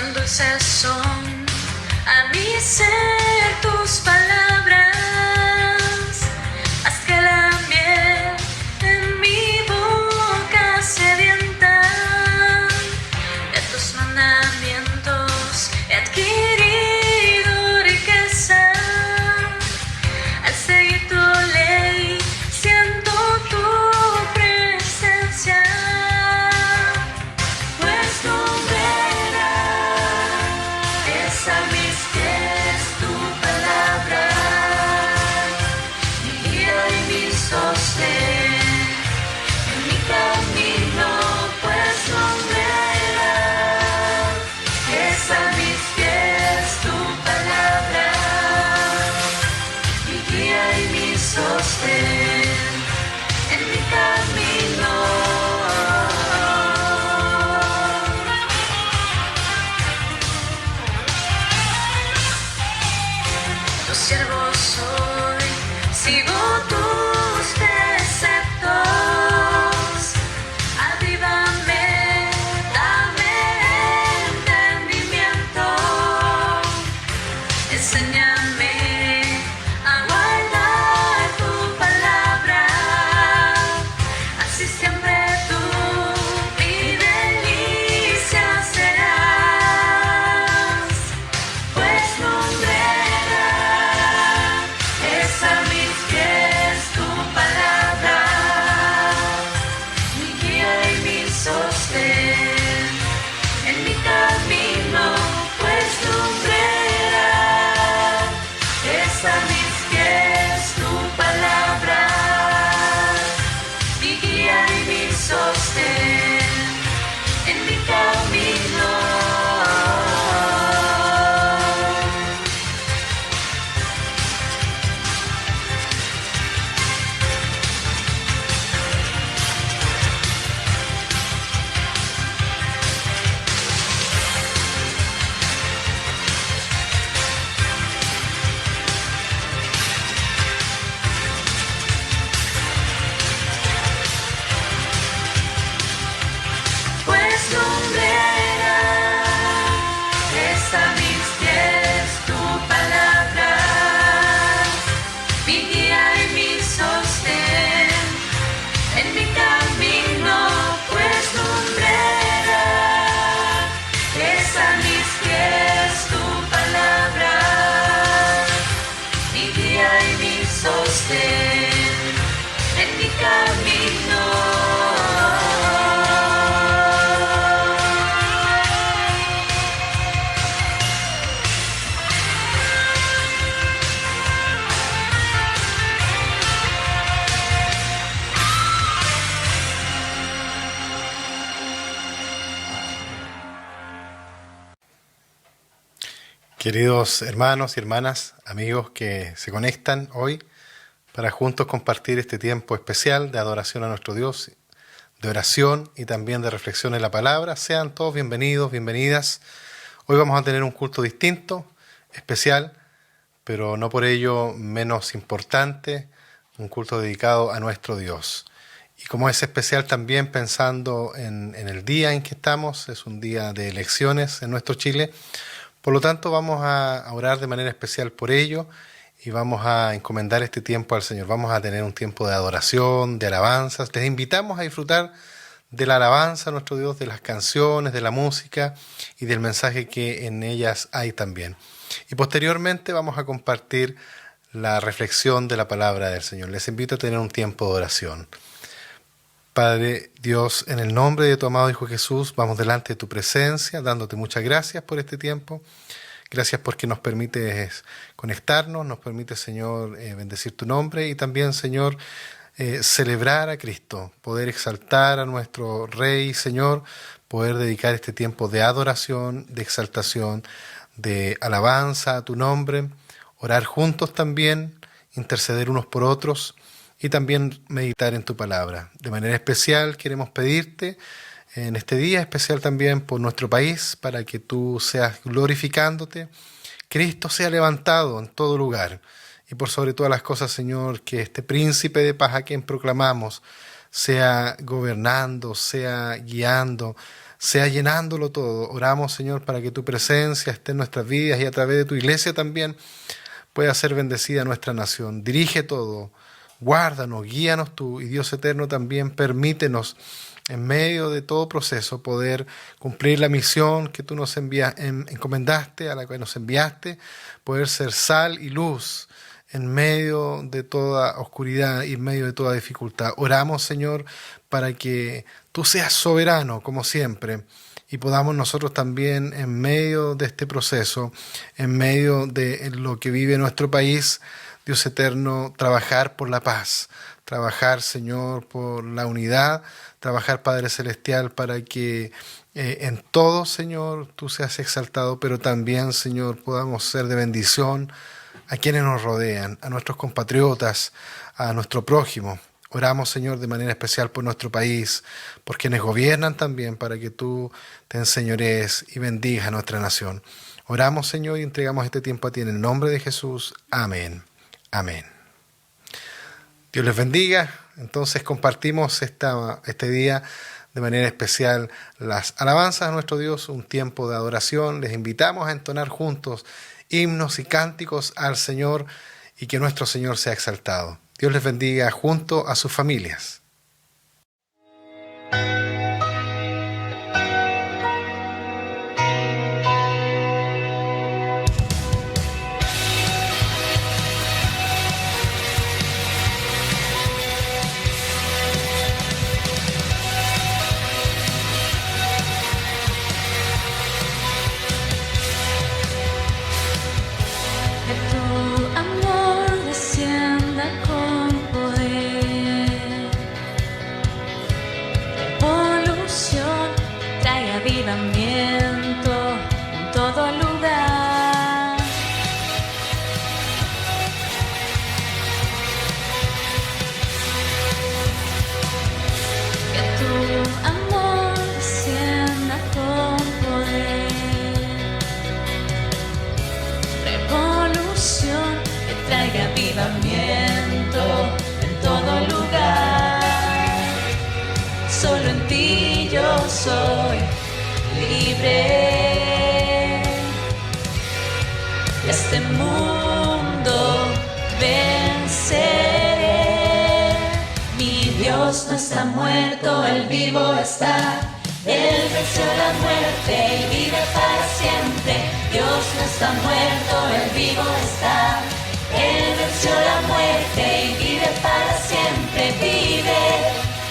cuán dulces son a mi ser tus palabras, haz que la miel en mi boca sedienta de tus mandamientos he adquirido riqueza. Al seguir tu ley siento tu presencia, pues no verá es a mis pies tu palabra, mi guía y mi sostén en mi camino, pues no verá es a mis pies tu palabra, mi guía y mi sostén en mi camino. Tu siervo soy, sigo tus preceptos, avívame, dame entendimiento, enséñame a guardar tu palabra, así siempre tú mi delicia serás, pues no verá es a mis pies tu palabra, mi guía y mi sostén en mi camino, pues no verá es a mis pies tu palabra, mi guía y mi sostén en mi camino. Pues no verá es a mis pies tu palabra, mi guía y mi sostén en mi camino, pues no verá es a mis pies tu palabra, mi guía y mi sostén en mi camino. Queridos hermanos y hermanas, amigos que se conectan hoy para juntos compartir este tiempo especial de adoración a nuestro Dios, de oración y también de reflexión en la palabra, sean todos bienvenidos, bienvenidas. Hoy vamos a tener un culto distinto, especial, pero no por ello menos importante, un culto dedicado a nuestro Dios. Y como es especial también pensando en el día en que estamos, es un día de elecciones en nuestro Chile. Por lo tanto, vamos a orar de manera especial por ello y vamos a encomendar este tiempo al Señor. Vamos a tener un tiempo de adoración, de alabanzas. Les invitamos a disfrutar de la alabanza a nuestro Dios, de las canciones, de la música y del mensaje que en ellas hay también. Y posteriormente vamos a compartir la reflexión de la palabra del Señor. Les invito a tener un tiempo de oración. Padre Dios, en el nombre de tu amado Hijo Jesús, vamos delante de tu presencia, dándote muchas gracias por este tiempo. Gracias porque nos permites conectarnos, nos permite, Señor, bendecir tu nombre y también, Señor, celebrar a Cristo, poder exaltar a nuestro Rey, Señor, poder dedicar este tiempo de adoración, de exaltación, de alabanza a tu nombre, orar juntos también, interceder unos por otros y también meditar en tu palabra. De manera especial queremos pedirte en este día especial también por nuestro país, para que tú seas glorificándote, Cristo sea levantado en todo lugar, y por sobre todas las cosas, Señor, que este príncipe de paz a quien proclamamos sea gobernando, sea guiando, sea llenándolo todo. Oramos, Señor, para que tu presencia esté en nuestras vidas y a través de tu iglesia también pueda ser bendecida nuestra nación. Dirige todo, guárdanos, guíanos tú, y Dios eterno también permítenos en medio de todo proceso poder cumplir la misión que tú nos encomendaste, a la que nos enviaste, poder ser sal y luz en medio de toda oscuridad y en medio de toda dificultad. Oramos, Señor, para que tú seas soberano, como siempre, y podamos nosotros también, en medio de este proceso, en medio de lo que vive nuestro país, Dios eterno, trabajar por la paz, trabajar, Señor, por la unidad, trabajar, Padre Celestial, para que en todo, Señor, tú seas exaltado, pero también, Señor, podamos ser de bendición a quienes nos rodean, a nuestros compatriotas, a nuestro prójimo. Oramos, Señor, de manera especial por nuestro país, por quienes gobiernan también, para que tú te enseñorees y bendigas a nuestra nación. Oramos, Señor, y entregamos este tiempo a ti en el nombre de Jesús. Amén. Amén. Dios les bendiga. Entonces compartimos este día de manera especial las alabanzas a nuestro Dios, un tiempo de adoración. Les invitamos a entonar juntos himnos y cánticos al Señor y que nuestro Señor sea exaltado. Dios les bendiga junto a sus familias. Avivamiento en todo lugar. Que tu amor descienda con poder. Revolución que traiga avivamiento en todo lugar. Solo en ti yo soy libre. Este mundo venceré. Mi Dios no está muerto, Él vivo está. Él venció la muerte y vive para siempre. Dios no está muerto, Él vivo está. Él venció la muerte y vive para siempre. Vive,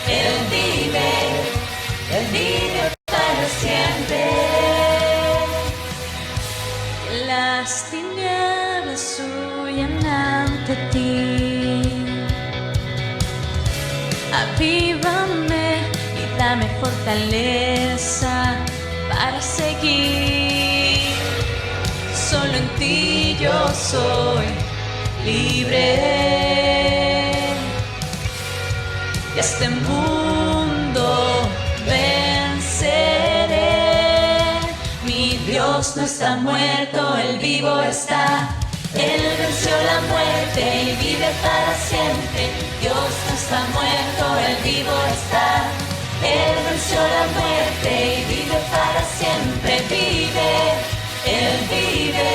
Él vive, Él vive para siempre. Las tinieblas huyen ante ti. Avívame y dame fortaleza para seguir. Solo en ti yo soy libre. Y este mundo venceré. Mi Dios no está muerto, Él vivo está. Él venció la muerte y vive para siempre. Dios no está muerto, Él vivo está. Él venció la muerte y vive para siempre. Vive, Él vive,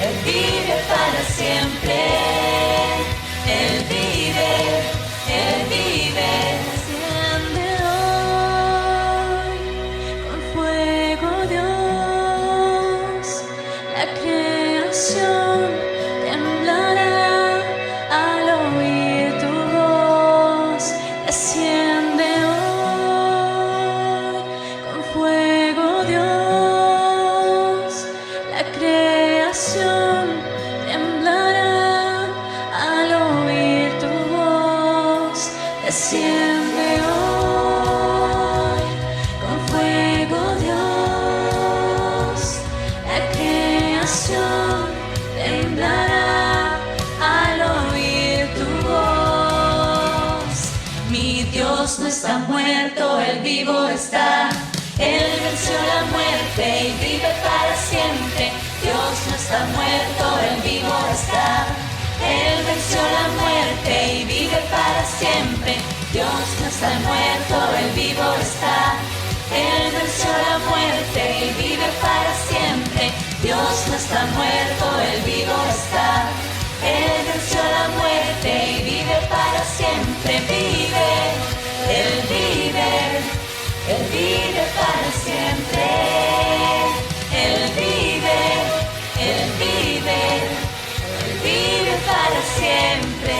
Él vive para siempre. Él vive, Él vive. Temblará al oír tu voz. Desciende hoy con fuego, Dios. La creación temblará al oír tu voz. Desciende hoy con fuego, Dios. La creación temblará al oír tu voz. Mi Dios no está muerto, Él vivo está. Él venció la muerte y vive para siempre. Dios no está muerto, Él vivo está. Él venció la muerte y vive para siempre. Dios no está muerto, Él vivo está. Él venció la muerte y vive para siempre. Dios no está muerto, Él vivo está. Él venció la muerte y vive para siempre. Él vive para siempre. Él vive para siempre.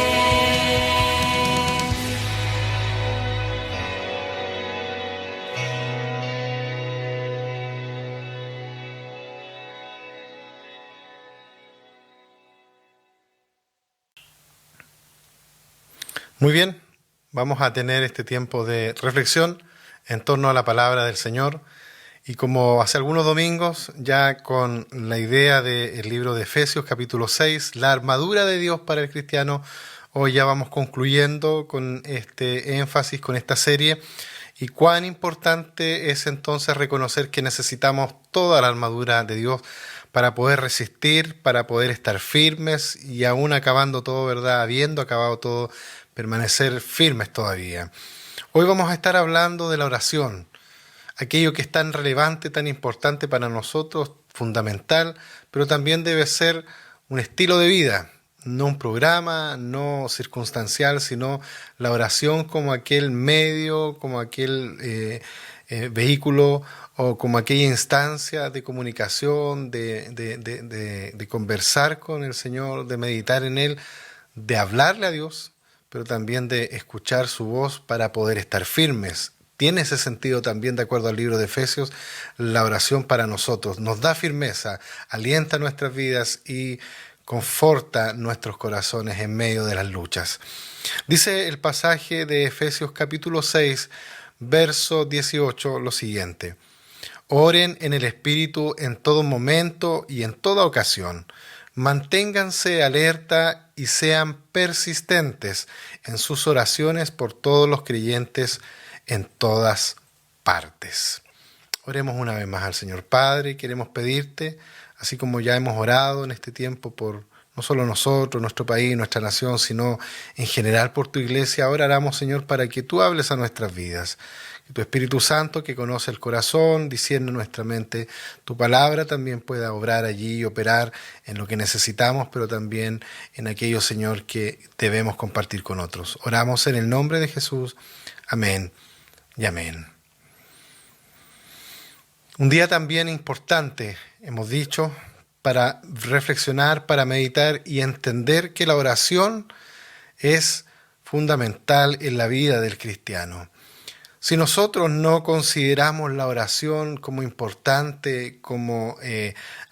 Muy bien, vamos a tener este tiempo de reflexión en torno a la palabra del Señor. Y como hace algunos domingos, ya con la idea del libro de Efesios capítulo 6, la armadura de Dios para el cristiano, hoy ya vamos concluyendo con este énfasis, con esta serie. Y cuán importante es entonces reconocer que necesitamos toda la armadura de Dios para poder resistir, para poder estar firmes y aún acabando todo, ¿verdad? Habiendo acabado todo, permanecer firmes todavía. Hoy vamos a estar hablando de la oración, aquello que es tan relevante, tan importante para nosotros, fundamental, pero también debe ser un estilo de vida, no un programa, no circunstancial, sino la oración como aquel medio, como aquel vehículo o como aquella instancia de comunicación, de conversar con el Señor, de meditar en Él, de hablarle a Dios, pero también de escuchar su voz para poder estar firmes. Tiene ese sentido también, de acuerdo al libro de Efesios, la oración para nosotros. Nos da firmeza, alienta nuestras vidas y conforta nuestros corazones en medio de las luchas. Dice el pasaje de Efesios capítulo 6, verso 18, lo siguiente: Oren en el Espíritu en todo momento y en toda ocasión. Manténganse alerta y sean persistentes en sus oraciones por todos los creyentes en todas partes. Oremos una vez más al Señor. Padre, queremos pedirte, así como ya hemos orado en este tiempo por no solo nosotros, nuestro país, nuestra nación, sino en general por tu iglesia, ahora oramos, Señor, para que tú hables a nuestras vidas. Que tu Espíritu Santo, que conoce el corazón, discierne nuestra mente, tu palabra también pueda obrar allí y operar en lo que necesitamos, pero también en aquello, Señor, que debemos compartir con otros. Oramos en el nombre de Jesús. Amén y amén. Un día también importante, hemos dicho, para reflexionar, para meditar y entender que la oración es fundamental en la vida del cristiano. Si nosotros no consideramos la oración como importante, como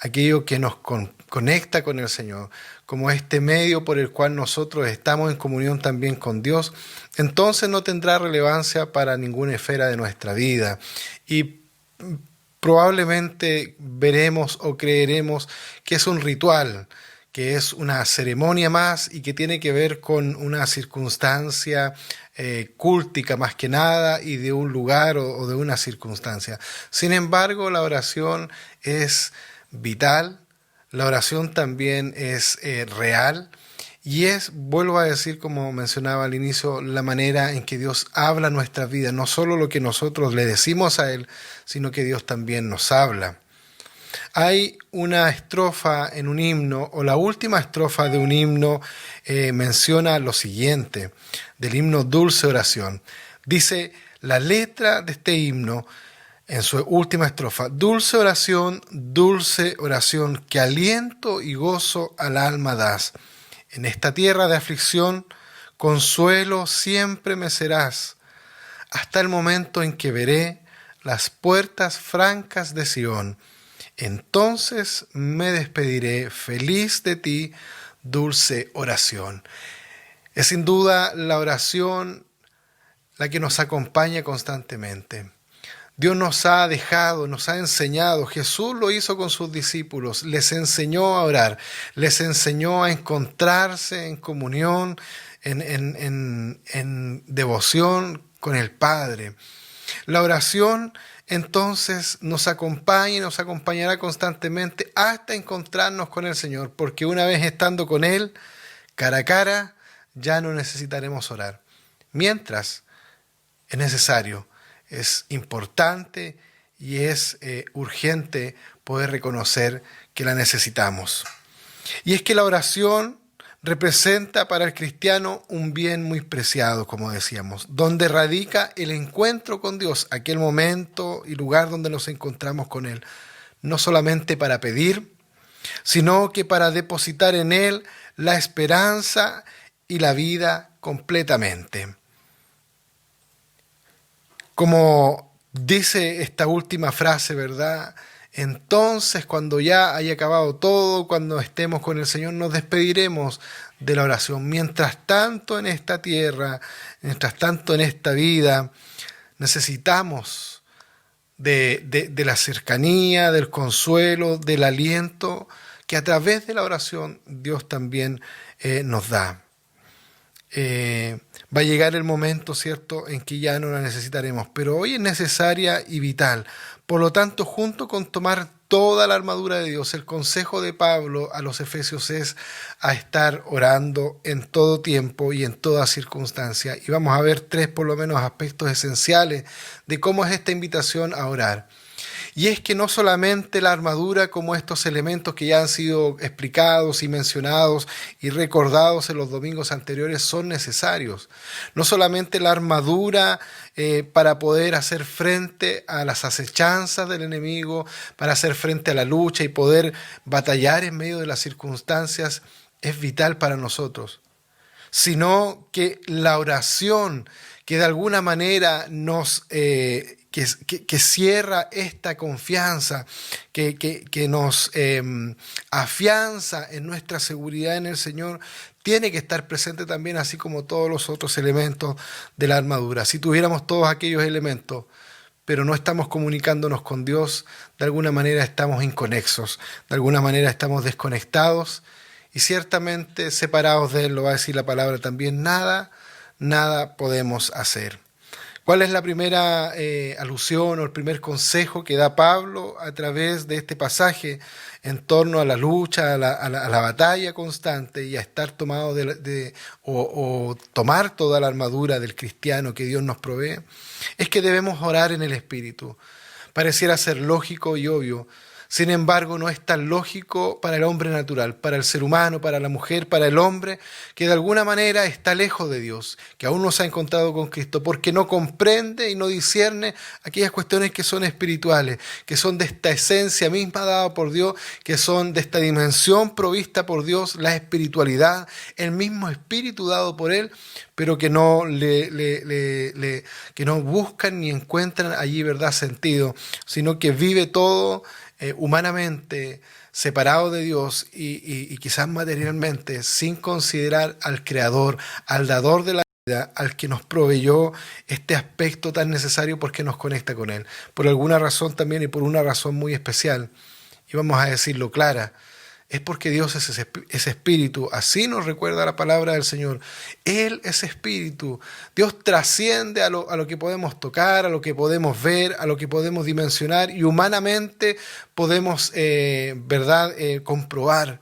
aquello que nos conecta con el Señor, como este medio por el cual nosotros estamos en comunión también con Dios, entonces no tendrá relevancia para ninguna esfera de nuestra vida. Y probablemente veremos o creeremos que es un ritual, que es una ceremonia más y que tiene que ver con una circunstancia cúltica más que nada y de un lugar o de una circunstancia. Sin embargo, la oración es vital, la oración también es real y es, vuelvo a decir como mencionaba al inicio, la manera en que Dios habla nuestras vidas, no solo lo que nosotros le decimos a Él, sino que Dios también nos habla. Hay una estrofa en un himno, o la última estrofa de un himno menciona lo siguiente, del himno Dulce Oración. Dice la letra de este himno en su última estrofa: dulce oración, que aliento y gozo al alma das. En esta tierra de aflicción, consuelo siempre me serás, hasta el momento en que veré las puertas francas de Sión. Entonces me despediré feliz de ti, dulce oración. Es sin duda la oración la que nos acompaña constantemente. Dios nos ha dejado, nos ha enseñado, Jesús lo hizo con sus discípulos, les enseñó a orar, les enseñó a encontrarse en comunión, en devoción con el Padre. La oración entonces nos acompaña y nos acompañará constantemente hasta encontrarnos con el Señor, porque una vez estando con Él, cara a cara, ya no necesitaremos orar. Mientras Es necesario, es importante y es urgente poder reconocer que la necesitamos. Y es que la oración representa para el cristiano un bien muy preciado, como decíamos, donde radica el encuentro con Dios, aquel momento y lugar donde nos encontramos con Él, no solamente para pedir, sino que para depositar en Él la esperanza y la vida completamente. Como dice esta última frase, ¿verdad? Entonces, cuando ya haya acabado todo, cuando estemos con el Señor, nos despediremos de la oración. Mientras tanto en esta tierra, mientras tanto en esta vida, necesitamos de la cercanía, del consuelo, del aliento, que a través de la oración Dios también nos da. Va a llegar el momento, ¿cierto?, en que ya no la necesitaremos, pero hoy es necesaria y vital. Por lo tanto, junto con tomar toda la armadura de Dios, el consejo de Pablo a los Efesios es a estar orando en todo tiempo y en toda circunstancia. Y vamos a ver 3 por lo menos aspectos esenciales de cómo es esta invitación a orar. Y es que no solamente la armadura como estos elementos que ya han sido explicados y mencionados y recordados en los domingos anteriores son necesarios. No solamente la armadura para poder hacer frente a las acechanzas del enemigo, para hacer frente a la lucha y poder batallar en medio de las circunstancias es vital para nosotros, sino que la oración que de alguna manera nos... Que cierra esta confianza, que nos afianza en nuestra seguridad en el Señor, tiene que estar presente también, así como todos los otros elementos de la armadura. Si tuviéramos todos aquellos elementos, pero no estamos comunicándonos con Dios, de alguna manera estamos inconexos, de alguna manera estamos desconectados y ciertamente separados de Él, lo va a decir la palabra también, nada podemos hacer. ¿Cuál es la primera alusión o el primer consejo que da Pablo a través de este pasaje en torno a la lucha, a la batalla constante y a estar tomado o tomar toda la armadura del cristiano que Dios nos provee? Es que debemos orar en el Espíritu. Pareciera ser lógico y obvio. Sin embargo, no es tan lógico para el hombre natural, para el ser humano, para la mujer, para el hombre, que de alguna manera está lejos de Dios, que aún no se ha encontrado con Cristo, porque no comprende y no discierne aquellas cuestiones que son espirituales, que son de esta esencia misma dada por Dios, que son de esta dimensión provista por Dios, la espiritualidad, el mismo espíritu dado por Él, pero que no que no buscan ni encuentran allí, ¿verdad?, sentido, sino que vive todo humanamente separado de Dios y quizás materialmente, sin considerar al Creador, al dador de la vida, al que nos proveyó este aspecto tan necesario porque nos conecta con Él. Por alguna razón también y por una razón muy especial, y vamos a decirlo clara, es porque Dios es ese espíritu. Así nos recuerda la palabra del Señor. Él es espíritu. Dios trasciende a lo que podemos tocar, a lo que podemos ver, a lo que podemos dimensionar y humanamente podemos comprobar.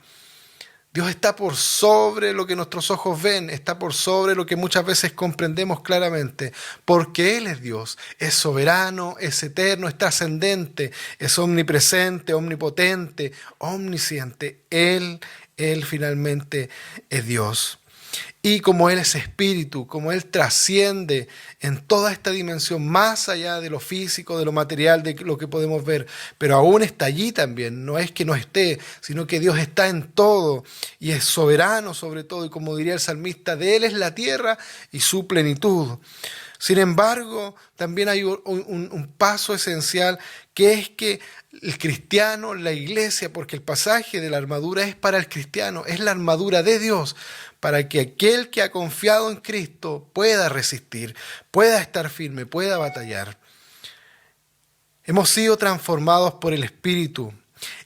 Dios está por sobre lo que nuestros ojos ven, está por sobre lo que muchas veces comprendemos claramente, porque Él es Dios, es soberano, es eterno, es trascendente, es omnipresente, omnipotente, omnisciente. Él finalmente es Dios. Y como Él es espíritu, como Él trasciende en toda esta dimensión, más allá de lo físico, de lo material, de lo que podemos ver, pero aún está allí también, no es que no esté, sino que Dios está en todo y es soberano sobre todo, y como diría el salmista, de Él es la tierra y su plenitud. Sin embargo, también hay un paso esencial, que es que el cristiano, la iglesia, porque el pasaje de la armadura es para el cristiano, es la armadura de Dios, para que aquel que ha confiado en Cristo pueda resistir, pueda estar firme, pueda batallar. Hemos sido transformados por el Espíritu.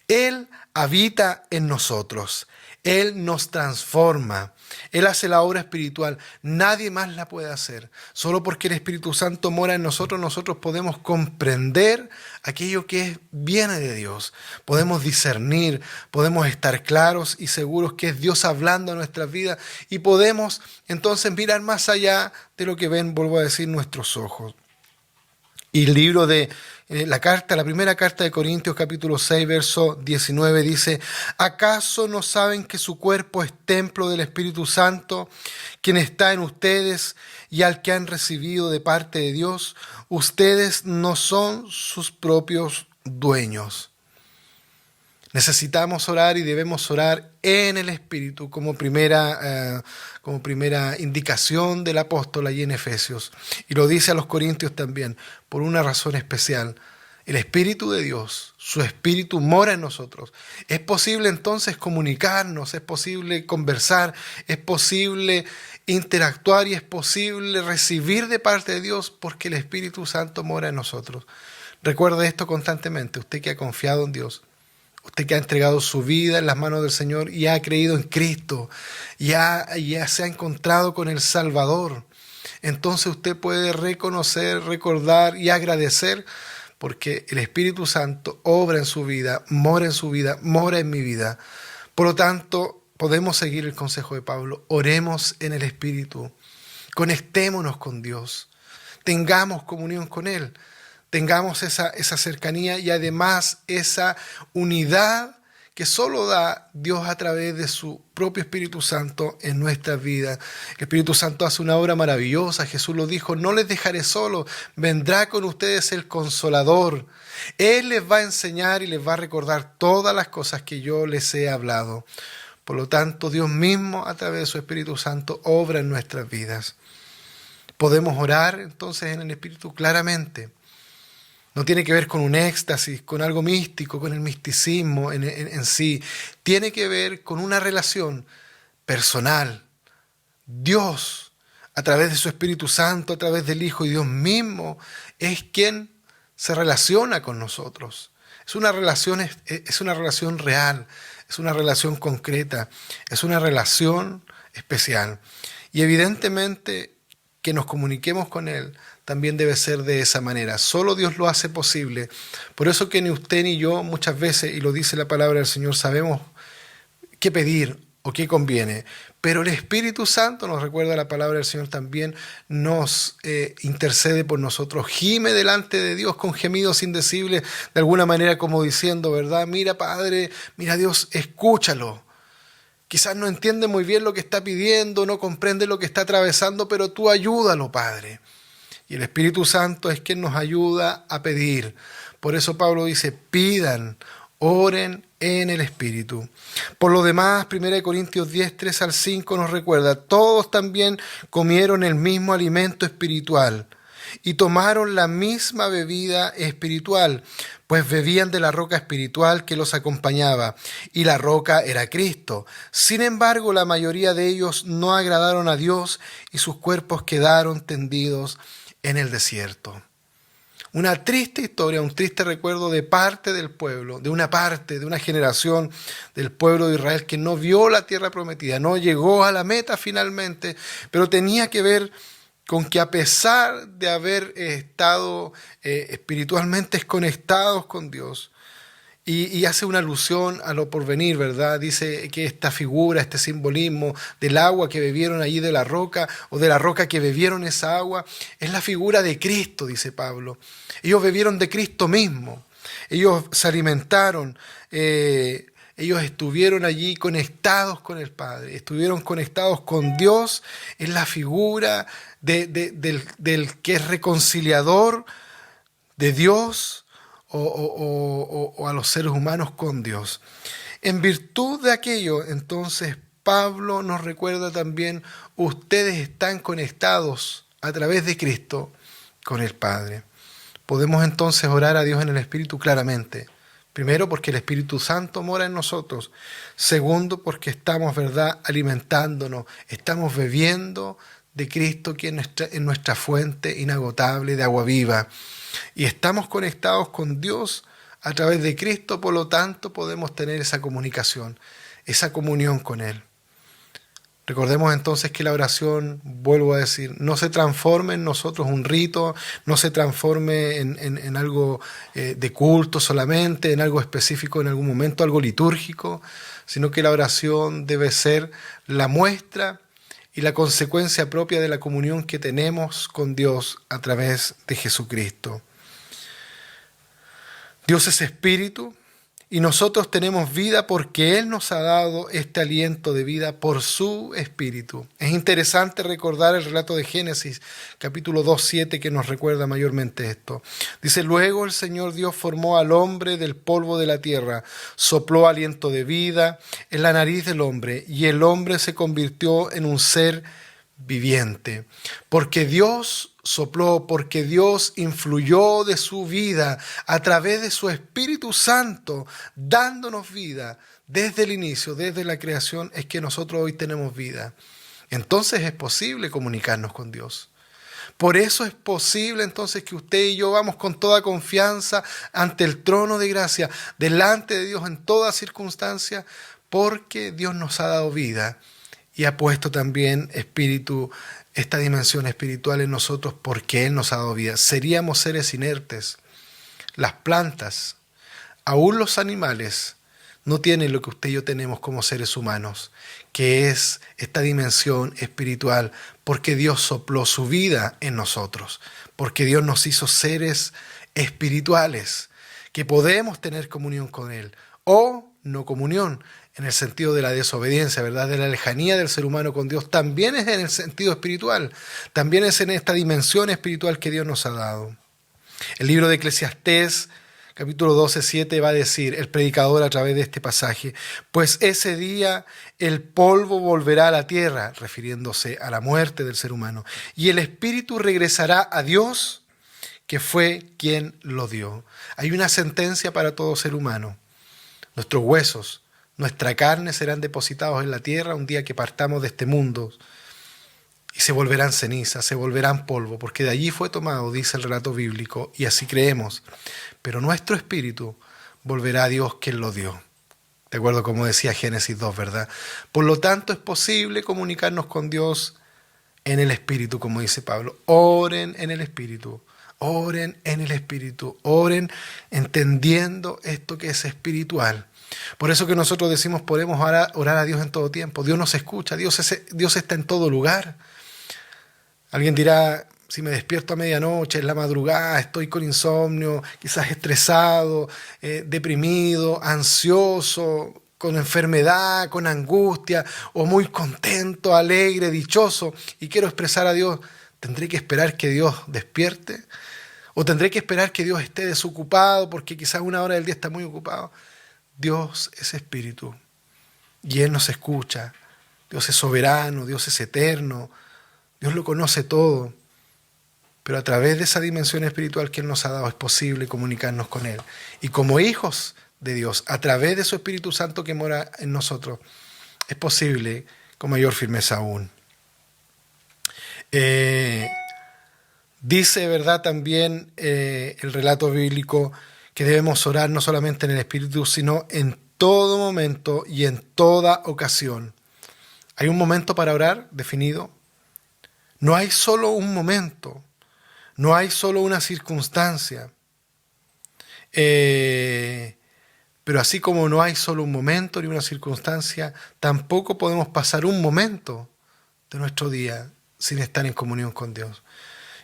Él habita en nosotros. Él nos transforma. Él hace la obra espiritual. Nadie más la puede hacer. Solo porque el Espíritu Santo mora en nosotros, nosotros podemos comprender aquello que viene de Dios. Podemos discernir, podemos estar claros y seguros que es Dios hablando a nuestras vidas y podemos entonces mirar más allá de lo que ven, vuelvo a decir, nuestros ojos. Y el libro de la primera carta de Corintios, capítulo 6, verso 19, dice: ¿acaso no saben que su cuerpo es templo del Espíritu Santo, quien está en ustedes y al que han recibido de parte de Dios? Ustedes no son sus propios dueños. Necesitamos orar y debemos orar en el Espíritu como primera indicación del apóstol allí en Efesios. Y lo dice a los Corintios también, por una razón especial. El Espíritu de Dios, su Espíritu mora en nosotros. Es posible entonces comunicarnos, es posible conversar, es posible interactuar y es posible recibir de parte de Dios porque el Espíritu Santo mora en nosotros. Recuerde esto constantemente, usted que ha confiado en Dios. Usted que ha entregado su vida en las manos del Señor y ha creído en Cristo, ya se ha encontrado con el Salvador. Entonces usted puede reconocer, recordar y agradecer porque el Espíritu Santo obra en su vida, mora en mi vida. Por lo tanto, podemos seguir el consejo de Pablo. Oremos en el Espíritu, conectémonos con Dios, tengamos comunión con Él. Tengamos esa cercanía y además esa unidad que solo da Dios a través de su propio Espíritu Santo en nuestras vidas. El Espíritu Santo hace una obra maravillosa. Jesús lo dijo: no les dejaré solos, vendrá con ustedes el Consolador. Él les va a enseñar y les va a recordar todas las cosas que yo les he hablado. Por lo tanto, Dios mismo a través de su Espíritu Santo obra en nuestras vidas. Podemos orar entonces en el Espíritu claramente. No tiene que ver con un éxtasis, con algo místico, con el misticismo en sí. Tiene que ver con una relación personal. Dios, a través de su Espíritu Santo, a través del Hijo y Dios mismo, es quien se relaciona con nosotros. Es una relación real, es una relación concreta, es una relación especial. Y evidentemente que nos comuniquemos con Él también debe ser de esa manera. Solo Dios lo hace posible. Por eso que ni usted ni yo muchas veces, y lo dice la palabra del Señor, sabemos qué pedir o qué conviene. Pero el Espíritu Santo, nos recuerda la palabra del Señor, también nos intercede por nosotros. Gime delante de Dios con gemidos indecibles, de alguna manera como diciendo, ¿verdad? Mira, Padre, mira, Dios, escúchalo. Quizás no entiende muy bien lo que está pidiendo, no comprende lo que está atravesando, pero tú ayúdalo, Padre. Y el Espíritu Santo es quien nos ayuda a pedir. Por eso Pablo dice: pidan, oren en el Espíritu. Por lo demás, 1 Corintios 10, 3 al 5 nos recuerda: todos también comieron el mismo alimento espiritual y tomaron la misma bebida espiritual, pues bebían de la roca espiritual que los acompañaba, y la roca era Cristo. Sin embargo, la mayoría de ellos no agradaron a Dios y sus cuerpos quedaron tendidos en el desierto. Una triste historia, un triste recuerdo de parte del pueblo, de una generación del pueblo de Israel que no vio la tierra prometida, no llegó a la meta finalmente, pero tenía que ver con que a pesar de haber estado espiritualmente desconectados con Dios, y hace una alusión a lo porvenir, ¿verdad? Dice que esta figura, este simbolismo del agua que bebieron allí de la roca, o de la roca que bebieron esa agua, es la figura de Cristo, dice Pablo. Ellos bebieron de Cristo mismo. Ellos se alimentaron, ellos estuvieron allí conectados con el Padre, estuvieron conectados con Dios en la figura del que es reconciliador de Dios o a los seres humanos con Dios. En virtud de aquello, entonces, Pablo nos recuerda también: ustedes están conectados a través de Cristo con el Padre. Podemos entonces orar a Dios en el Espíritu claramente. Primero, porque el Espíritu Santo mora en nosotros. Segundo, porque estamos, ¿verdad?, alimentándonos, estamos bebiendo de Cristo, que es nuestra fuente inagotable de agua viva. Y estamos conectados con Dios a través de Cristo, por lo tanto podemos tener esa comunicación. esa comunión con Él. Recordemos entonces que la oración, vuelvo a decir, no se transforme en nosotros un rito, no se transforme en algo de culto solamente, en algo específico en algún momento, algo litúrgico, sino que la oración debe ser la muestra y la consecuencia propia de la comunión que tenemos con Dios a través de Jesucristo. Dios es espíritu y nosotros tenemos vida porque Él nos ha dado este aliento de vida por su espíritu. Es interesante recordar el relato de Génesis, capítulo 2:7, que nos recuerda mayormente esto. Dice: luego el Señor Dios formó al hombre del polvo de la tierra, sopló aliento de vida en la nariz del hombre y el hombre se convirtió en un ser viviente. Porque Dios sopló, porque Dios influyó de su vida a través de su Espíritu Santo, dándonos vida desde el inicio, desde la creación, es que nosotros hoy tenemos vida. Entonces es posible comunicarnos con Dios. Por eso es posible entonces que usted y yo vamos con toda confianza ante el trono de gracia, delante de Dios en toda circunstancia, porque Dios nos ha dado vida y ha puesto también espíritu, esta dimensión espiritual en nosotros porque Él nos ha dado vida. Seríamos seres inertes. Las plantas, aún los animales, no tienen lo que usted y yo tenemos como seres humanos, que es esta dimensión espiritual, porque Dios sopló su vida en nosotros, porque Dios nos hizo seres espirituales, que podemos tener comunión con Él, o no comunión, en el sentido de la desobediencia, ¿verdad? De la lejanía del ser humano con Dios, también es en el sentido espiritual, también es en esta dimensión espiritual que Dios nos ha dado. El libro de Eclesiastés, capítulo 12:7, va a decir el predicador a través de este pasaje: pues ese día el polvo volverá a la tierra, refiriéndose a la muerte del ser humano, y el espíritu regresará a Dios, que fue quien lo dio. Hay una sentencia para todo ser humano. Nuestros huesos, nuestra carne serán depositados en la tierra un día que partamos de este mundo y se volverán cenizas, se volverán polvo, porque de allí fue tomado, dice el relato bíblico, y así creemos. Pero nuestro espíritu volverá a Dios quien lo dio. De acuerdo como decía Génesis 2, ¿verdad? Por lo tanto es posible comunicarnos con Dios en el espíritu, como dice Pablo. Oren en el espíritu. Oren en el espíritu, oren entendiendo esto que es espiritual. Por eso que nosotros decimos podemos orar a Dios en todo tiempo. Dios nos escucha, Dios está en todo lugar. Alguien dirá, si me despierto a medianoche, en la madrugada, estoy con insomnio, quizás estresado, deprimido, ansioso, con enfermedad, con angustia, o muy contento, alegre, dichoso, y quiero expresar a Dios, ¿tendré que esperar que Dios despierte? ¿O tendré que esperar que Dios esté desocupado porque quizás una hora del día está muy ocupado? Dios es espíritu y Él nos escucha. Dios es soberano, Dios es eterno, Dios lo conoce todo. Pero a través de esa dimensión espiritual que Él nos ha dado es posible comunicarnos con Él. Y como hijos de Dios, a través de su Espíritu Santo que mora en nosotros, es posible con mayor firmeza aún. Dice, ¿verdad?, también el relato bíblico que debemos orar no solamente en el Espíritu, sino en todo momento y en toda ocasión. ¿Hay un momento para orar definido? No hay solo un momento, no hay solo una circunstancia. Pero así como no hay solo un momento ni una circunstancia, tampoco podemos pasar un momento de nuestro día sin estar en comunión con Dios.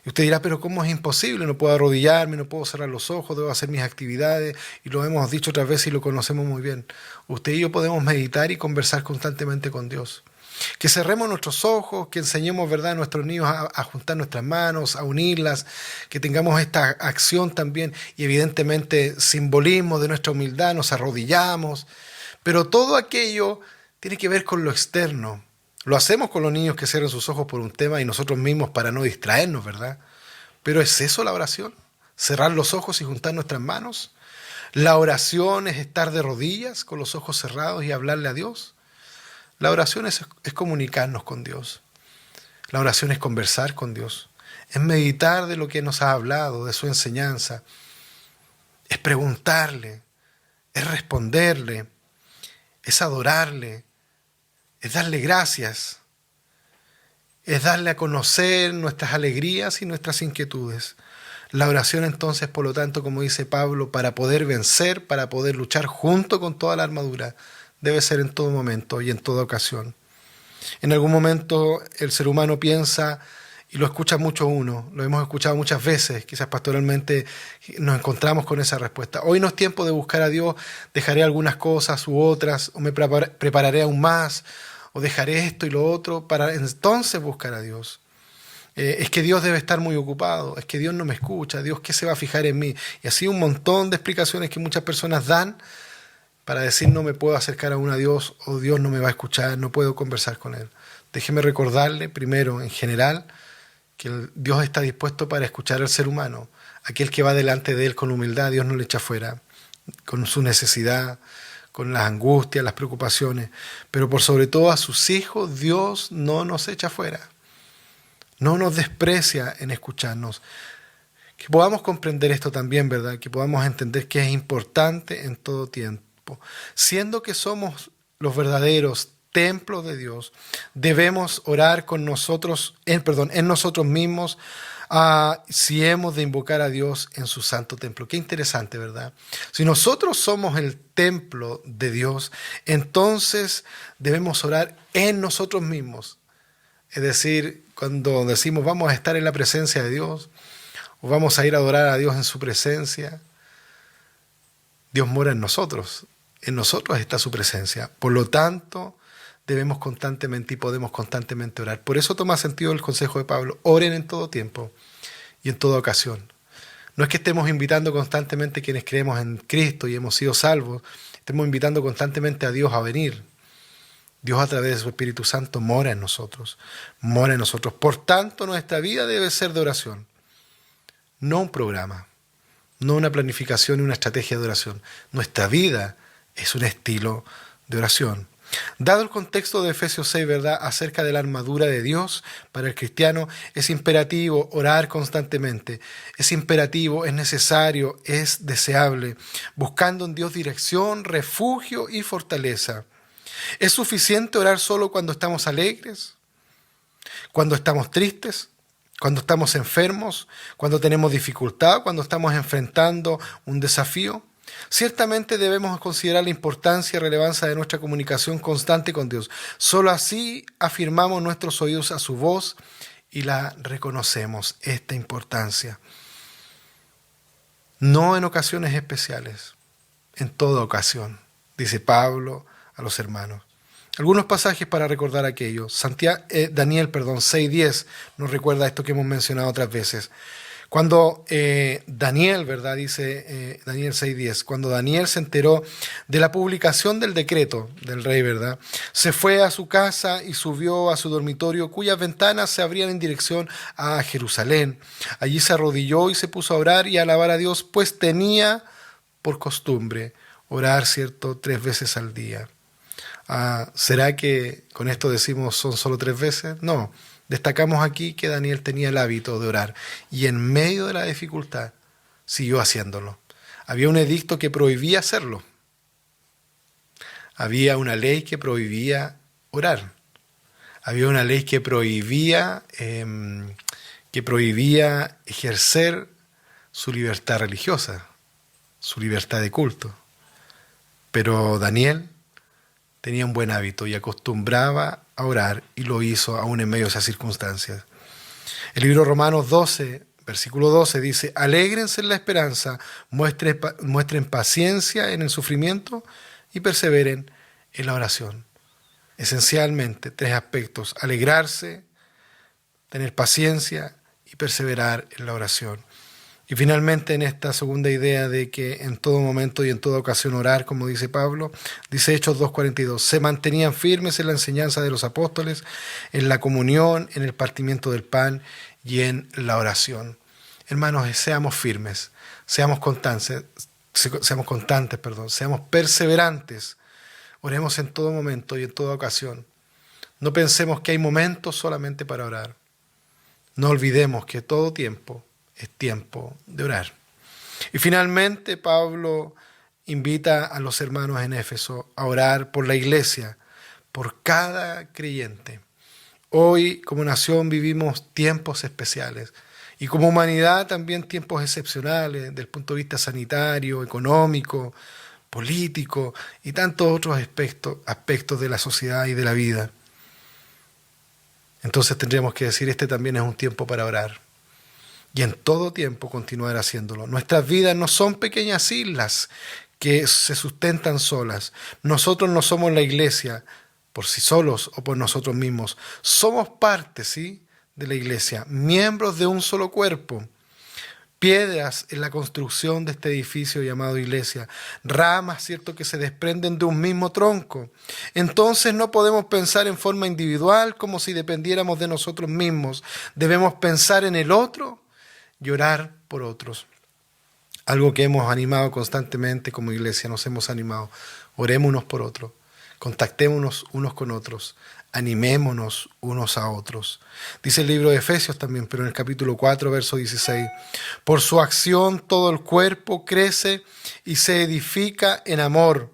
Y usted dirá, pero ¿cómo es imposible? No puedo arrodillarme, no puedo cerrar los ojos, debo hacer mis actividades, y lo hemos dicho otras veces y lo conocemos muy bien. Usted y yo podemos meditar y conversar constantemente con Dios. Que cerremos nuestros ojos, que enseñemos, ¿verdad?, a nuestros niños a juntar nuestras manos, a unirlas, que tengamos esta acción también y evidentemente simbolismo de nuestra humildad, nos arrodillamos, pero todo aquello tiene que ver con lo externo. Lo hacemos con los niños que cierran sus ojos por un tema y nosotros mismos para no distraernos, ¿verdad? Pero ¿es eso la oración? ¿Cerrar los ojos y juntar nuestras manos? ¿La oración es estar de rodillas con los ojos cerrados y hablarle a Dios? La oración es comunicarnos con Dios. La oración es conversar con Dios. Es meditar de lo que nos ha hablado, de su enseñanza. Es preguntarle, es responderle. es adorarle, es darle gracias, es darle a conocer nuestras alegrías y nuestras inquietudes. La oración entonces, por lo tanto, como dice Pablo, para poder vencer, para poder luchar junto con toda la armadura, debe ser en todo momento y en toda ocasión. En algún momento el ser humano piensa, y lo escucha mucho uno, lo hemos escuchado muchas veces, quizás pastoralmente nos encontramos con esa respuesta. Hoy no es tiempo de buscar a Dios, dejaré algunas cosas u otras, o me prepararé aún más, o dejaré esto y lo otro para entonces buscar a Dios. Es que Dios debe estar muy ocupado, es que Dios no me escucha, Dios ¿qué se va a fijar en mí? Y así un montón de explicaciones que muchas personas dan para decir no me puedo acercar aún a Dios, o Dios no me va a escuchar, no puedo conversar con Él. Déjeme recordarle primero, en general, que Dios está dispuesto para escuchar al ser humano. Aquel que va delante de Él con humildad, Dios no le echa fuera, con su necesidad, con las angustias, las preocupaciones. Pero por sobre todo a sus hijos, Dios no nos echa fuera. No nos desprecia en escucharnos. Que podamos comprender esto también, ¿verdad? Que podamos entender que es importante en todo tiempo. Siendo que somos los verdaderos templos de Dios, debemos orar con nosotros, en nosotros mismos, si hemos de invocar a Dios en su santo templo. Qué interesante, ¿verdad? Si nosotros somos el templo de Dios, entonces debemos orar en nosotros mismos. Es decir, cuando decimos vamos a estar en la presencia de Dios, o vamos a ir a adorar a Dios en su presencia, Dios mora en nosotros está su presencia. Por lo tanto, debemos constantemente y podemos constantemente orar. Por eso toma sentido el consejo de Pablo: oren en todo tiempo y en toda ocasión. No es que estemos invitando constantemente quienes creemos en Cristo y hemos sido salvos, estemos invitando constantemente a Dios a venir. Dios a través de su Espíritu Santo mora en nosotros, mora en nosotros. Por tanto, nuestra vida debe ser de oración, no un programa, no una planificación y una estrategia de oración. Nuestra vida es un estilo de oración. Dado el contexto de Efesios 6, ¿verdad?, acerca de la armadura de Dios, para el cristiano es imperativo orar constantemente. Es imperativo, es necesario, es deseable, buscando en Dios dirección, refugio y fortaleza. ¿Es suficiente orar solo cuando estamos alegres? ¿Cuando estamos tristes? ¿Cuando estamos enfermos? ¿Cuando tenemos dificultad? ¿Cuando estamos enfrentando un desafío? Ciertamente debemos considerar la importancia y relevancia de nuestra comunicación constante con Dios. Solo así afirmamos nuestros oídos a su voz y la reconocemos, esta importancia. No en ocasiones especiales, en toda ocasión, dice Pablo a los hermanos. Algunos pasajes para recordar aquello. Daniel 6:10 nos recuerda esto que hemos mencionado otras veces. Cuando Daniel, ¿verdad? Dice Daniel 6:10, cuando Daniel se enteró de la publicación del decreto del rey, ¿verdad?, se fue a su casa y subió a su dormitorio, cuyas ventanas se abrían en dirección a Jerusalén. Allí se arrodilló y se puso a orar y a alabar a Dios, pues tenía por costumbre orar, ¿cierto?, 3 veces al día. ¿Será que con esto decimos son solo 3 veces? No. Destacamos aquí que Daniel tenía el hábito de orar y en medio de la dificultad siguió haciéndolo. Había un edicto que prohibía hacerlo. Había una ley que prohibía orar. Había una ley que prohibía ejercer su libertad religiosa, su libertad de culto. Pero Daniel tenía un buen hábito y acostumbraba a orar y lo hizo aún en medio de esas circunstancias. El libro Romanos 12, versículo 12 dice: alégrense en la esperanza, muestren paciencia en el sufrimiento y perseveren en la oración. Esencialmente 3 aspectos: alegrarse, tener paciencia y perseverar en la oración. Y finalmente, en esta segunda idea de que en todo momento y en toda ocasión orar, como dice Pablo, dice Hechos 2:42, se mantenían firmes en la enseñanza de los apóstoles, en la comunión, en el partimiento del pan y en la oración. Hermanos, seamos firmes, seamos constantes, seamos perseverantes. Oremos en todo momento y en toda ocasión. No pensemos que hay momentos solamente para orar. No olvidemos que todo tiempo es tiempo de orar. Y finalmente Pablo invita a los hermanos en Éfeso a orar por la iglesia, por cada creyente. Hoy, como nación, vivimos tiempos especiales y como humanidad también tiempos excepcionales desde el punto de vista sanitario, económico, político y tantos otros aspectos de la sociedad y de la vida. Entonces tendríamos que decir, este también es un tiempo para orar. Y en todo tiempo continuar haciéndolo. Nuestras vidas no son pequeñas islas que se sustentan solas. Nosotros no somos la iglesia por sí solos o por nosotros mismos. Somos parte, ¿sí?, de la iglesia, miembros de un solo cuerpo. Piedras en la construcción de este edificio llamado iglesia, ramas, ¿cierto?, que se desprenden de un mismo tronco. Entonces no podemos pensar en forma individual como si dependiéramos de nosotros mismos. Debemos pensar en el otro y orar por otros. Algo que hemos animado constantemente como iglesia, nos hemos animado. Oremos unos por otros, contactémonos unos con otros, animémonos unos a otros. Dice el libro de Efesios también, pero en el capítulo 4, verso 16. Por su acción todo el cuerpo crece y se edifica en amor,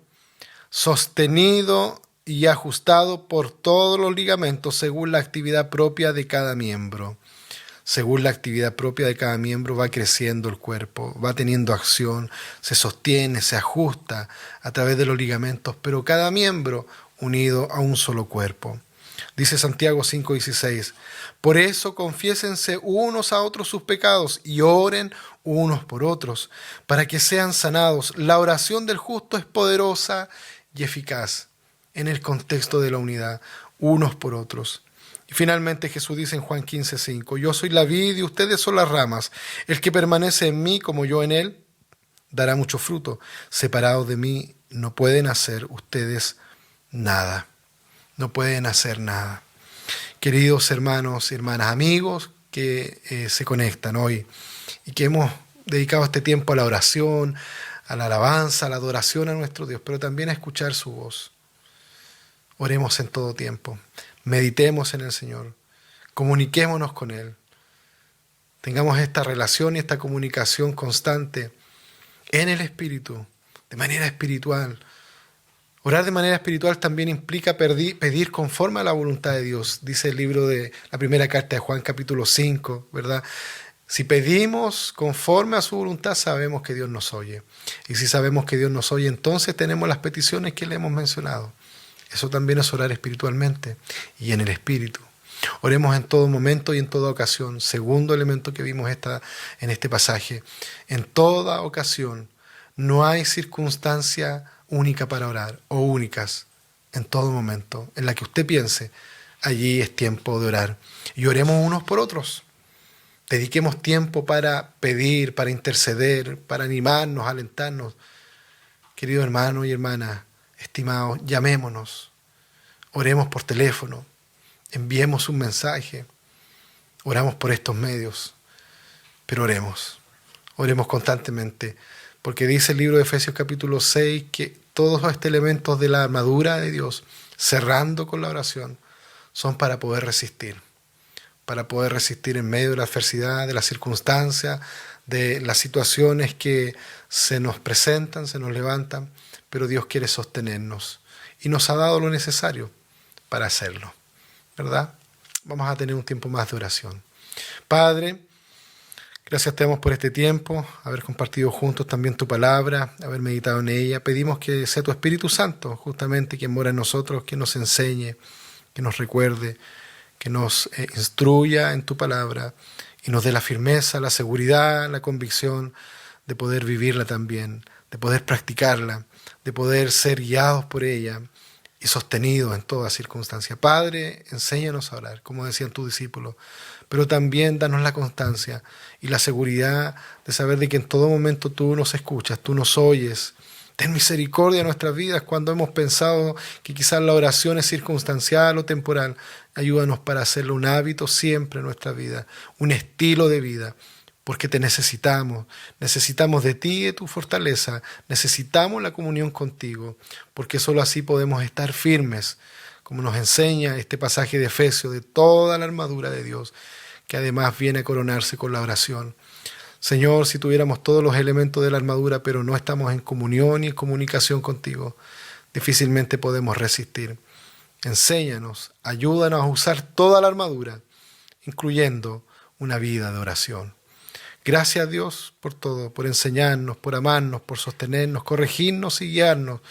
sostenido y ajustado por todos los ligamentos según la actividad propia de cada miembro. Según la actividad propia de cada miembro va creciendo el cuerpo, va teniendo acción, se sostiene, se ajusta a través de los ligamentos, pero cada miembro unido a un solo cuerpo. Dice Santiago 5:16, por eso confiésense unos a otros sus pecados y oren unos por otros, para que sean sanados. La oración del justo es poderosa y eficaz en el contexto de la unidad, unos por otros. Y finalmente Jesús dice en Juan 15:5, yo soy la vid y ustedes son las ramas. El que permanece en mí como yo en él, dará mucho fruto. Separados de mí no pueden hacer ustedes nada. No pueden hacer nada. Queridos hermanos y hermanas, amigos que se conectan hoy y que hemos dedicado este tiempo a la oración, a la alabanza, a la adoración a nuestro Dios, pero también a escuchar su voz. Oremos en todo tiempo. Meditemos en el Señor, comuniquémonos con Él, tengamos esta relación y esta comunicación constante en el Espíritu, de manera espiritual. Orar de manera espiritual también implica pedir conforme a la voluntad de Dios, dice el libro de la primera carta de Juan capítulo 5, ¿verdad? Si pedimos conforme a su voluntad, sabemos que Dios nos oye. Y si sabemos que Dios nos oye, entonces tenemos las peticiones que le hemos mencionado. Eso también es orar espiritualmente y en el Espíritu. Oremos en todo momento y en toda ocasión. Segundo elemento que vimos en este pasaje. En toda ocasión no hay circunstancia única para orar o únicas. En todo momento en la que usted piense, allí es tiempo de orar. Y oremos unos por otros. Dediquemos tiempo para pedir, para interceder, para animarnos, alentarnos. Querido hermano y hermana, estimados, llamémonos, oremos por teléfono, enviemos un mensaje, oramos por estos medios, pero oremos constantemente, porque dice el libro de Efesios capítulo 6 que todos estos elementos de la armadura de Dios, cerrando con la oración, son para poder resistir en medio de la adversidad, de las circunstancias, de las situaciones que se nos presentan, se nos levantan, pero Dios quiere sostenernos y nos ha dado lo necesario para hacerlo, ¿verdad? Vamos a tener un tiempo más de oración. Padre, gracias te damos por este tiempo, haber compartido juntos también tu palabra, haber meditado en ella. Pedimos que sea tu Espíritu Santo justamente quien mora en nosotros, que nos enseñe, que nos recuerde, que nos instruya en tu palabra y nos dé la firmeza, la seguridad, la convicción de poder vivirla también, de poder practicarla, de poder ser guiados por ella y sostenidos en toda circunstancia. Padre, enséñanos a orar, como decían tus discípulos, pero también danos la constancia y la seguridad de saber de que en todo momento tú nos escuchas, tú nos oyes. Ten misericordia en nuestras vidas cuando hemos pensado que quizás la oración es circunstancial o temporal. Ayúdanos para hacerlo un hábito siempre en nuestra vida, un estilo de vida, porque te necesitamos de ti y de tu fortaleza, necesitamos la comunión contigo, porque solo así podemos estar firmes, como nos enseña este pasaje de Efesios, de toda la armadura de Dios, que además viene a coronarse con la oración. Señor, si tuviéramos todos los elementos de la armadura, pero no estamos en comunión y en comunicación contigo, difícilmente podemos resistir. Enséñanos, ayúdanos a usar toda la armadura, incluyendo una vida de oración. Gracias a Dios por todo, por enseñarnos, por amarnos, por sostenernos, corregirnos y guiarnos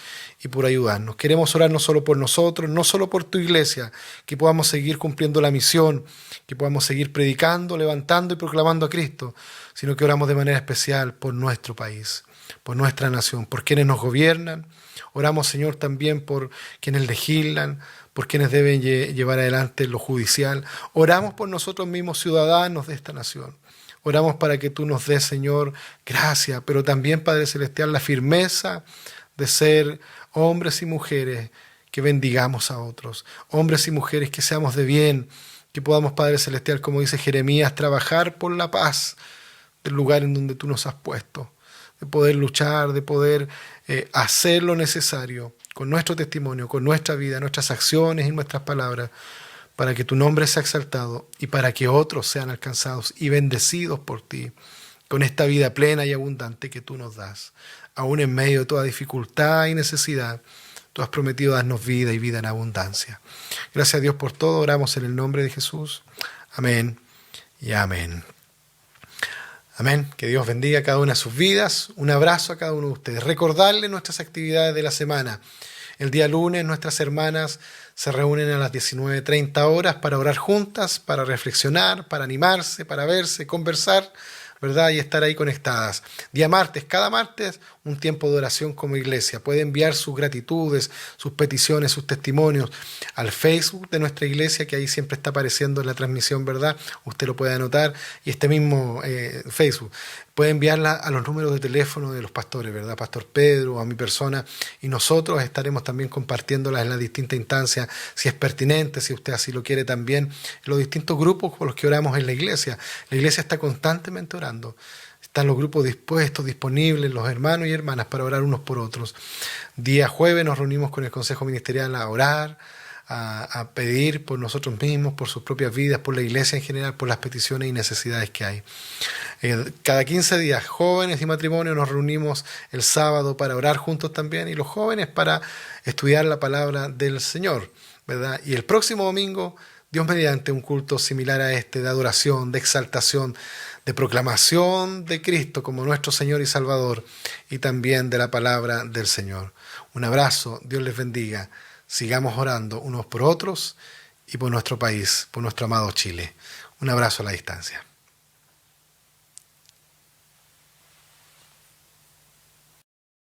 y por ayudarnos. Queremos orar no solo por nosotros, no solo por tu iglesia, que podamos seguir cumpliendo la misión, que podamos seguir predicando, levantando y proclamando a Cristo, sino que oramos de manera especial por nuestro país, por nuestra nación, por quienes nos gobiernan. Oramos, Señor, también por quienes legislan, por quienes deben llevar adelante lo judicial. Oramos por nosotros mismos, ciudadanos de esta nación. Oramos para que tú nos des, Señor, gracia, pero también, Padre Celestial, la firmeza de ser hombres y mujeres que bendigamos a otros, hombres y mujeres que seamos de bien, que podamos, Padre Celestial, como dice Jeremías, trabajar por la paz del lugar en donde tú nos has puesto, de poder luchar, de poder hacer lo necesario con nuestro testimonio, con nuestra vida, nuestras acciones y nuestras palabras, para que tu nombre sea exaltado y para que otros sean alcanzados y bendecidos por ti, con esta vida plena y abundante que tú nos das. Aún en medio de toda dificultad y necesidad, tú has prometido darnos vida y vida en abundancia. Gracias a Dios por todo, oramos en el nombre de Jesús. Amén y amén. Amén. Que Dios bendiga a cada una de sus vidas. Un abrazo a cada uno de ustedes. Recordarles nuestras actividades de la semana. El día lunes nuestras hermanas se reúnen a las 19:30 horas para orar juntas, para reflexionar, para animarse, para verse, conversar, ¿verdad? Y estar ahí conectadas. Día martes, cada martes, un tiempo de oración como iglesia. Puede enviar sus gratitudes, sus peticiones, sus testimonios al Facebook de nuestra iglesia, que ahí siempre está apareciendo en la transmisión, ¿verdad? Usted lo puede anotar. Y este mismo Facebook. Puede enviarla a los números de teléfono de los pastores, ¿verdad? Pastor Pedro, a mi persona, y nosotros estaremos también compartiéndolas en las distintas instancias, si es pertinente, si usted así lo quiere también, en los distintos grupos con los que oramos en la iglesia. La iglesia está constantemente orando. Están los grupos dispuestos, disponibles, los hermanos y hermanas para orar unos por otros. Día jueves nos reunimos con el Consejo Ministerial a orar, a pedir por nosotros mismos, por sus propias vidas, por la iglesia en general, por las peticiones y necesidades que hay. Cada 15 días, jóvenes y matrimonios, nos reunimos el sábado para orar juntos también, y los jóvenes para estudiar la palabra del Señor, ¿verdad? Y el próximo domingo, Dios mediante, un culto similar a este, de adoración, de exaltación, de proclamación de Cristo como nuestro Señor y Salvador, y también de la palabra del Señor. Un abrazo, Dios les bendiga. Sigamos orando unos por otros y por nuestro país, por nuestro amado Chile. Un abrazo a la distancia.